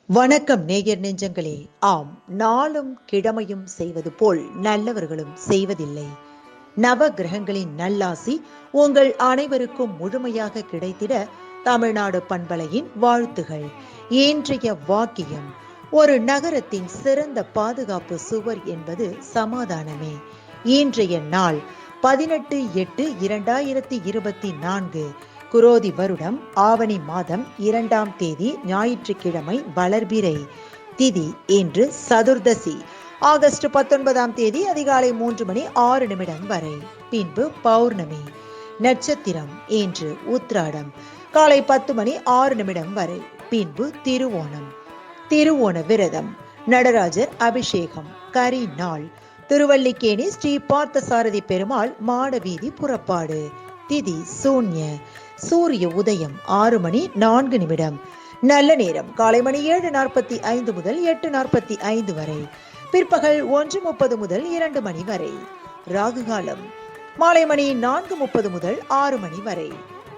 வணக்கம் நேயர் நெஞ்சங்களே. ஆம், நாளும் கிழமையும் செய்வது போல் நல்லவர்களும் செய்வதில்லை. நவ கிரகங்களின் நல்லாசி உங்கள் அனைவருக்கும் முழுமையாக கிடைத்திட தமிழ்நாடு பண்பலையின் வாழ்த்துகள். இன்றைய வாக்கியம்: ஒரு நகரத்தின் சிறந்த பாதுகாப்பு சுவர் என்பது சமாதானமே. இன்றைய நாள் 18/8/2024, குரோதி வருடம் ஆவணி மாதம் 2ஆம் தேதி ஞாயிற்றுக்கிழமை, வளர்பிறை. திதி இன்று சதுர்தசி. ஆகஸ்ட் 19ஆம் தேதி அதிகாலை 3:06 வரை. பின்பு பௌர்ணமி. நட்சத்திரம் இன்று உத்திராடம். காலை 10:06 வரை. பின்பு திருவோணம். திருவோண விரதம். நடராஜர் அபிஷேகம். கரி நாள். திருவல்லிக்கேணி ஸ்ரீ பார்த்தசாரதி பெருமாள் மாடவீதி புறப்பாடு. திதி சூன்ய. சூரிய உதயம் 6:04. நல்ல நேரம் காலை மணி 7:45 முதல் 8:45 வரை. பிற்பகல் 1:30 முதல் 2 மணி வரை. ராகு காலம் மாலை மணி 4:30 முதல் 6 மணி வரை.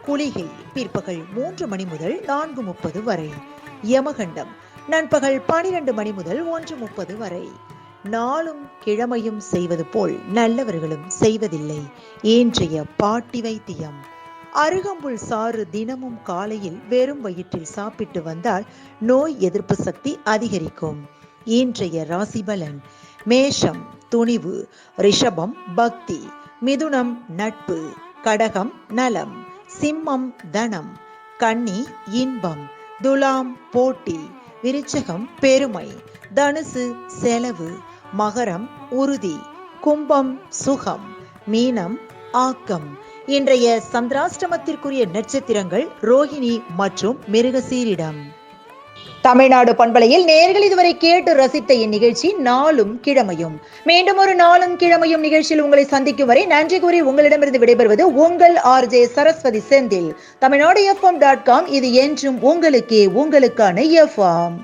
குளிகை பிற்பகல் 3 மணி முதல் 4:30 வரை. யமகண்டம் நண்பகல் 12 மணி முதல் 1:30 வரை. நாளும் கிழமையும் செய்வது போல் நல்லவர்களும் செய்வதில்லை. இன்றைய பாட்டி வைத்தியம்: அருகம்புல் சாறு தினமும் காலையில் வெறும் வயிற்றில் சாப்பிட்டு வந்தால் நோய் எதிர்ப்பு சக்தி அதிகரிக்கும். இன்றைய ராசி பலன்: மேஷம் துணிவு, ரிஷபம் பக்தி, மிதுனம் நட்பு, கடகம் நலம், சிம்மம் தனம், கன்னி இன்பம், துலாம் போட்டி, விருச்சகம் பெருமை, தனுசு செலவு, மகரம் உறுதி, கும்பம் சுகம், மீனம் ஆக்கம். இன்றைய சந்திராஷ்டமத்திற்குரிய நட்சத்திரங்கள் ரோஹிணி மற்றும் மிருகசீரிடம். தமிழ்நாடு பண்பலையில் நேயர்கள் இதுவரை கேட்டு ரசித்த இந்நிகழ்ச்சி நாளும் கிழமையும். மீண்டும் ஒரு நாளும் கிழமையும் நிகழ்ச்சியில் உங்களை சந்திக்கும் வரை நன்றி கூறி உங்களிடமிருந்து விடைபெறுவது உங்கள் RJ சரஸ்வதி செந்தில். தமிழ்நாடு FM.com. இது என்றும் உங்களுக்கே, உங்களுக்கான FM.